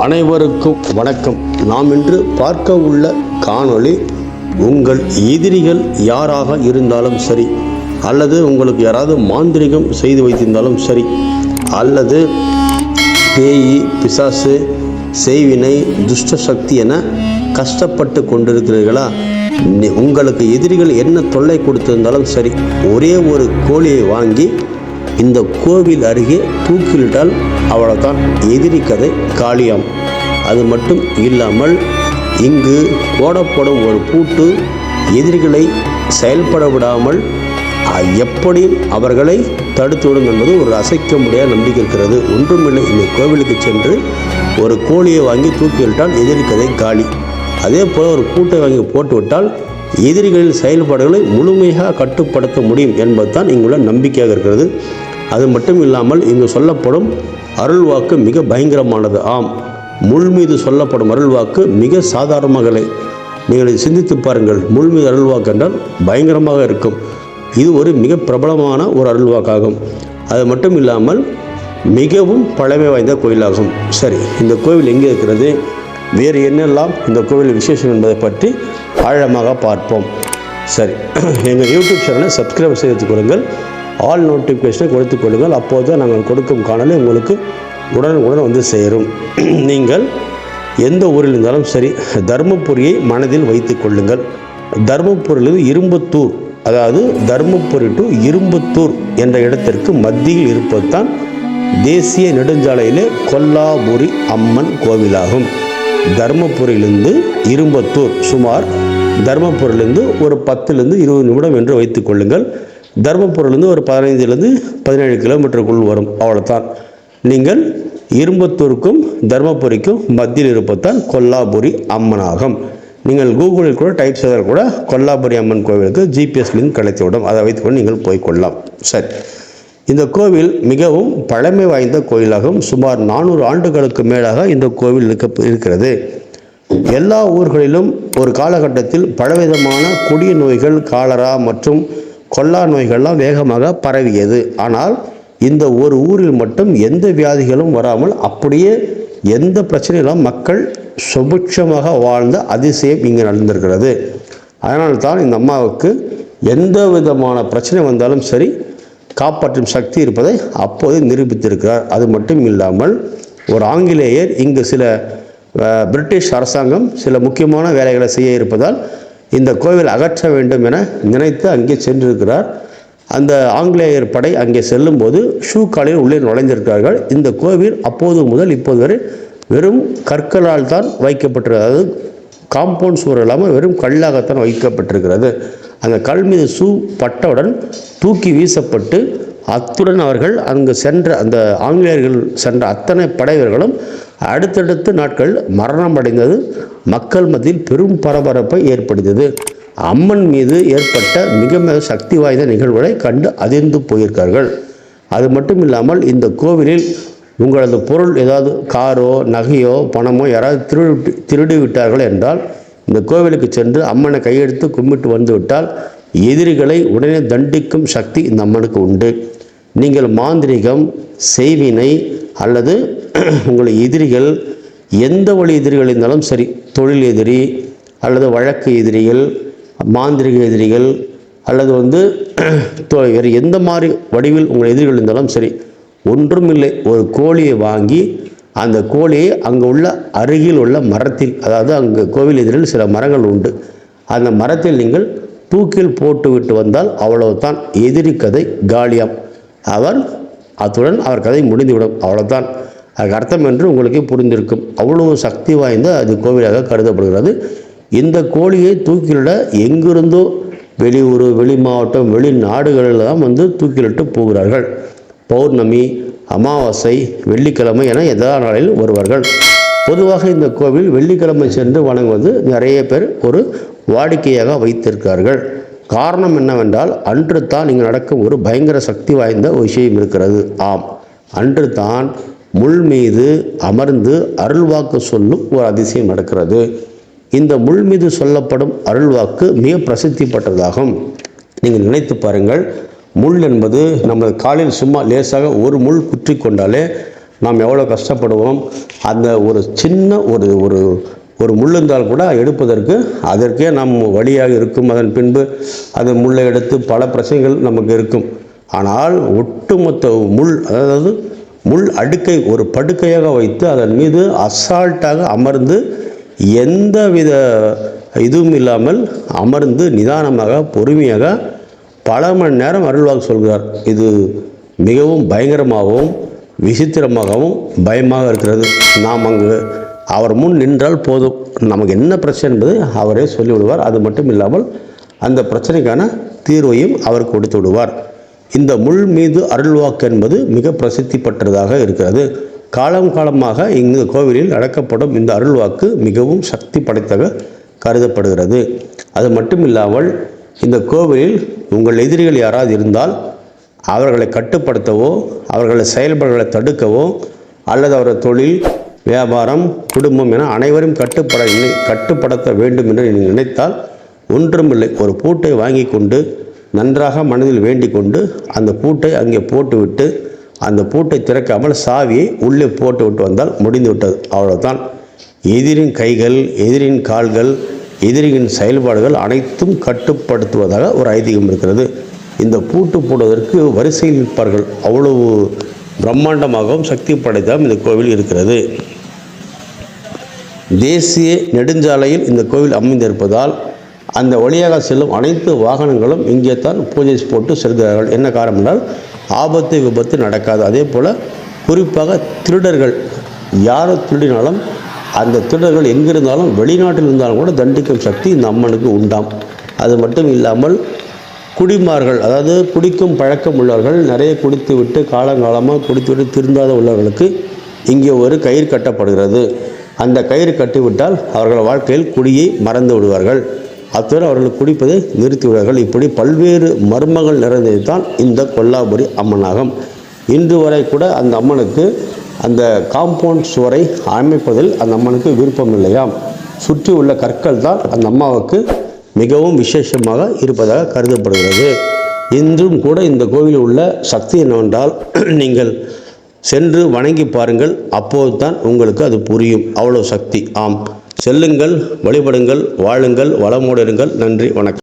அனைவருக்கும் வணக்கம். நாம் இன்று பார்க்க உள்ள காணொளி, உங்கள் எதிரிகள் யாராக இருந்தாலும் சரி, அல்லது உங்களுக்கு யாராவது மாந்திரிகம் செய்து வைத்திருந்தாலும் சரி, அல்லது பேய், பிசாசு, செய்வினை, துஷ்ட சக்தி என கஷ்டப்பட்டு கொண்டிருக்கிறீர்களா? உங்களுக்கு எதிரிகள் என்ன தொல்லை கொடுத்திருந்தாலும் சரி, ஒரே ஒரு கோழியை வாங்கி இந்த கோவில் அருகே தூக்கிலிட்டால் அவ்வளோதான், எதிரி கதை காளியாம். அது மட்டும் இல்லாமல் இங்கு போடப்படும் ஒரு பூட்டு எதிரிகளை செயல்பட விடாமல் எப்படியும் அவர்களை தடுத்துவிடும் என்பது ஒரு அசைக்க முடியாத நம்பிக்கை இருக்கிறது. ஒன்றுமில்லை, இந்த கோவிலுக்கு சென்று ஒரு கோழியை வாங்கி தூக்கிவிட்டால் எதிரி கதை காளி. அதே போல் ஒரு பூட்டை வாங்கி போட்டுவிட்டால் எதிரிகளின் செயல்பாடுகளை முழுமையாக கட்டுப்படுத்த முடியும் என்பதுதான் இங்குள்ள நம்பிக்கையாக இருக்கிறது. அது மட்டும் இல்லாமல் இங்கு சொல்லப்படும் அருள்வாக்கு மிக பயங்கரமானது. ஆம், முள் மீது சொல்லப்படும் அருள்வாக்கு மிக சாதாரணமாக இல்லை. நீங்கள் சிந்தித்து பாருங்கள், முள் மீது அருள்வாக்கு என்றால் பயங்கரமாக இருக்கும். இது ஒரு மிக பிரபலமான ஒரு அருள்வாக்காகும். அது மட்டும் இல்லாமல் மிகவும் பழமை வாய்ந்த கோயிலாகும். சரி, இந்த கோவில் எங்கே இருக்கிறது, வேறு என்னெல்லாம் இந்த கோவில் விசேஷம் என்பதை பற்றி ஆழமாக பார்ப்போம். சரி, எங்கள் யூடியூப் சேனலை சப்ஸ்கிரைப் செய்து கொள்ளுங்கள், ஆல் நோட்டிஃபிகேஷனை கொடுத்து கொள்ளுங்கள். அப்போது தான் நாங்கள் கொடுக்கும் காணொளி உங்களுக்கு உடனுக்குடன் வந்து சேரும். நீங்கள் எந்த ஊரில் இருந்தாலும் சரி, தர்மபுரியை மனதில் வைத்து கொள்ளுங்கள். தர்மபுரியிலிருந்து இரும்பத்தூர், அதாவது தர்மபுரி டு இரும்பத்தூர் என்ற இடத்திற்கு மத்தியில் இருப்பது தான் தேசிய நெடுஞ்சாலையிலே கொல்லாபுரி அம்மன் கோவிலாகும். தர்மபுரியிலிருந்து இரும்பத்தூர் சுமார் தர்மபுரியிலிருந்து ஒரு 10-20 நிமிடம் என்று வைத்துக் கொள்ளுங்கள். தர்மபுரியிலிருந்து ஒரு 15-17 கிலோமீட்டருக்குள் வரும், அவ்வளோதான். நீங்கள் இரும்பத்தூருக்கும் தர்மபுரிக்கும் மத்தியில் இருப்பதுதான் கொல்லாபுரி அம்மனாகும். நீங்கள் கூகுளில் கூட டைப் செய்தால் கூட கொல்லாபுரி அம்மன் கோவிலுக்கு ஜிபிஎஸ் லிங்க் கிடைத்துவிடும். அதை வைத்துக்கொண்டு நீங்கள் போய்கொள்ளலாம். சரி, இந்த கோவில் மிகவும் பழமை வாய்ந்த கோயிலாகும். சுமார் 400 ஆண்டுகளுக்கு மேலாக இந்த கோவில் இருக்கிறது. எல்லா ஊர்களிலும் ஒரு காலகட்டத்தில் பலவிதமான கொடிய நோய்கள், காலரா மற்றும் கொல்லா நோய்கள்லாம் வேகமாக பரவியது. ஆனால் இந்த ஒரு ஊரில் மட்டும் எந்த வியாதிகளும் வராமல் அப்படியே எந்த பிரச்சனையிலும் மக்கள் சுபிட்சமாக வாழ்ந்த அதிசயம் இங்கே நடந்திருக்கிறது. அதனால்தான் இந்த அம்மாவுக்கு எந்த விதமான பிரச்சனை வந்தாலும் சரி, காப்பாற்றும் சக்தி இருப்பதை அப்போது நிரூபித்திருக்கிறார். அது மட்டும் இல்லாமல் ஒரு ஆங்கிலேயர் இங்கு பிரிட்டிஷ் அரசாங்கம் சில முக்கியமான வேலைகளை செய்ய இருப்பதால் இந்த கோவில் அகற்ற வேண்டும் என நினைத்து அங்கே சென்றிருக்கிறார். அந்த ஆங்கிலேயர் படை அங்கே செல்லும் போது ஷூ காலில் உள்ளே நுழைந்திருக்கிறார்கள். இந்த கோவில் அப்போது முதல் இப்போது வரை வெறும் கற்களால் தான் வைக்கப்பட்டிருக்கிறது. அதாவது காம்பவுண்ட் சுவர் இல்லாமல் வெறும் கல்லாகத்தான் வைக்கப்பட்டிருக்கிறது. அந்த கல் மீது ஷூ பட்டவுடன் தூக்கி வீசப்பட்டு, அத்துடன் அவர்கள் அங்கு சென்ற அந்த ஆங்கிலேயர்கள் சென்ற அத்தனை படைவர்களும் அடுத்தடுத்த நாட்கள் மரணம் அடைந்தது. மக்கள் மத்தியில் பெரும் பரபரப்பை ஏற்படுத்தியது. அம்மன் மீது ஏற்பட்ட மிக மிக சக்தி வாய்ந்த நிகழ்வுகளை கண்டு அதிர்ந்து போயிருக்கார்கள். அது மட்டும் இல்லாமல் இந்த கோவிலில் உங்களது பொருள், ஏதாவது காரோ நகையோ பணமோ யாராவது திருடி விட்டார்கள் என்றால் இந்த கோவிலுக்கு சென்று அம்மனை கையெடுத்து கும்பிட்டு வந்துவிட்டால் எதிரிகளை உடனே தண்டிக்கும் சக்தி இந்த அம்மனுக்கு உண்டு. நீங்கள் மாந்திரிகம், செய்வினை அல்லது உங்கள் எதிரிகள் எந்த வழி எதிரிகள் இருந்தாலும் சரி, தொழில் எதிரி அல்லது வழக்கு எதிரிகள், மாந்திரிக எதிரிகள் அல்லது வேறு எந்த மாதிரி வடிவில் உங்கள் எதிரிகள் இருந்தாலும் சரி, ஒன்றுமில்லை, ஒரு கோழியை வாங்கி அந்த கோழியை அங்கே உள்ள அருகில் உள்ள மரத்தில், அதாவது அங்கே கோவில் எதிரில் சில மரங்கள் உண்டு, அந்த மரத்தில் நீங்கள் தூக்கில் போட்டு விட்டு வந்தால் அவ்வளவுதான், எதிரி கதை காலியாம். அத்துடன் அவர் கதை முடிந்துவிடும், அவ்வளோதான். அதுக்கு அர்த்தம் என்று உங்களுக்கு புரிந்திருக்கும். அவ்வளவு சக்தி வாய்ந்த அது கோவிலாக கருதப்படுகிறது. இந்த கோழியை தூக்கிலிட எங்கிருந்தோ வெளியூர், வெளி மாவட்டம், வெளிநாடுகளில் தான் தூக்கிலிட்டு போகிறார்கள். பௌர்ணமி, அமாவாசை, வெள்ளிக்கிழமை என எதா நாளில் வருவார்கள். பொதுவாக இந்த கோவில் வெள்ளிக்கிழமை சென்று வணங்குவது நிறைய பேர் ஒரு வாடிக்கையாக வைத்திருக்கிறார்கள். காரணம் என்னவென்றால், அன்று தான் இங்கு நடக்கும் ஒரு பயங்கர சக்தி வாய்ந்த விஷயம் இருக்கிறது. ஆம், அன்று தான் முள் மீது அமர்ந்து அருள்வாக்கு சொல்லும் ஒரு அதிசயம் நடக்கிறது. இந்த முள் மீது சொல்லப்படும் அருள்வாக்கு மிக பிரசித்தி பெற்றதாகும். நீங்கள் நினைத்து பாருங்கள், முள் என்பது நமது காலில் சும்மா லேசாக ஒரு முள் குற்றி கொண்டாலே நாம் எவ்வளோ கஷ்டப்படுவோம். அந்த ஒரு சின்ன ஒரு ஒரு ஒரு முள் இருந்தால் கூட எடுப்பதற்கு அதற்கே நாம் வழியாக இருக்கும். அதன் பின்பு அது முள்ளை எடுத்து பல பிரச்சனைகள் நமக்கு இருக்கும். ஆனால் ஒட்டுமொத்த முள், அதாவது முள் அடுக்கை ஒரு படுக்கையாக வைத்து அதன் மீது அசால்ட்டாக அமர்ந்து எந்தவித இதுவும் இல்லாமல் அமர்ந்து நிதானமாக பொறுமையாக பல மணி நேரம் அருள்வாக்கு சொல்கிறார். இது மிகவும் பயங்கரமாகவும் விசித்திரமாகவும் பயமாக இருக்கிறது. நாம் அங்கு அவர் முன் நின்றால் போதும், நமக்கு என்ன பிரச்சனை என்பது அவரே சொல்லிவிடுவார். அது மட்டும் இல்லாமல் அந்த பிரச்சனைக்கான தீர்வையும் அவர் கொடுத்து விடுவார். இந்த முள் மீது அருள்வாக்கு என்பது மிக பிரசித்தி பெற்றதாக இருக்கிறது. காலம் காலமாக இந்த கோவிலில் நடக்கப்படும் இந்த அருள்வாக்கு மிகவும் சக்தி படைத்ததாக கருதப்படுகிறது. அது மட்டும் இல்லாமல் இந்த கோவிலில் உங்கள் எதிரிகள் யாராவது இருந்தால் அவர்களை கட்டுப்படுத்தவோ, அவர்களை செயல்பாடுகளை தடுக்கவோ, அல்லது அவரது தொழில், வியாபாரம், குடும்பம் என அனைவரும் கட்டுப்படுத்த வேண்டும் என்று நீங்கள் நினைத்தால் ஒன்றுமில்லை, ஒரு பூட்டை வாங்கி கொண்டு நன்றாக மனதில் வேண்டிக் கொண்டு அந்த பூட்டை அங்கே போட்டுவிட்டு அந்த பூட்டை திறக்காமல் சாவியை உள்ளே போட்டுவிட்டு வந்தால் முடிந்து விட்டது. அவ்வளோதான். எதிரின் கைகள், எதிரின் கால்கள், எதிரியின் செயல்பாடுகள் அனைத்தும் கட்டுப்படுத்துவதாக ஒரு ஐதீகம் இருக்கிறது. இந்த பூட்டு போடுவதற்கு வரிசையில் நிற்பார்கள். அவ்வளவு பிரம்மாண்டமாகவும் சக்தி படைத்ததாகவும் இந்த கோவில் இருக்கிறது. தேசிய நெடுஞ்சாலையில் இந்த கோவில் அமைந்திருப்பதால் அந்த வழியாக செல்லும் அனைத்து வாகனங்களும் இங்கே தான் பூஜை போட்டு செல்கிறார்கள். என்ன காரணம் என்றால் ஆபத்து விபத்து நடக்காது. அதே போல் குறிப்பாக திருடர்கள் யார் திருடினாலும் அந்த திருடர்கள் எங்கிருந்தாலும் வெளிநாட்டில் இருந்தாலும் கூட தண்டிக்கும் சக்தி இந்த அம்மனுக்கு உண்டாம். அது மட்டும் இல்லாமல் குடிமார்கள், அதாவது குடிக்கும் பழக்கம் உள்ளவர்கள், நிறைய குடித்து விட்டு காலங்காலமாக குடித்துவிட்டு திருந்தாத உள்ளவர்களுக்கு இங்கே ஒரு கயிறு கட்டப்படுகிறது. அந்த கயிறு கட்டிவிட்டால் அவர்கள் வாழ்க்கையில் குடியை மறந்து விடுவார்கள். அத்துடன் அவர்கள் குடிப்பதை நிறுத்தி விடுவார்கள். இப்படி பல்வேறு மர்மங்கள் நிறைந்தது தான் இந்த கொல்லாபுரி அம்மனாகும். இன்று வரை கூட அந்த அம்மனுக்கு அந்த காம்பவுண்ட் சுவரை அமைப்பதில் அந்த அம்மனுக்கு விருப்பம் இல்லையாம். சுற்றி உள்ள கற்கள் தான் அந்த அம்மாவுக்கு மிகவும் விசேஷமாக இருப்பதாக கருதப்படுகிறது. இன்றும் கூட இந்த கோவிலில் உள்ள சக்தி என்னவென்றால் நீங்கள் சென்று வணங்கி பாருங்கள், அப்போது தான் உங்களுக்கு அது புரியும். அவ்வளோ சக்தி. ஆம், செல்லுங்கள், வழிபடுங்கள், வாழுங்கள், வளமோடு இருங்கள். நன்றி, வணக்கம்.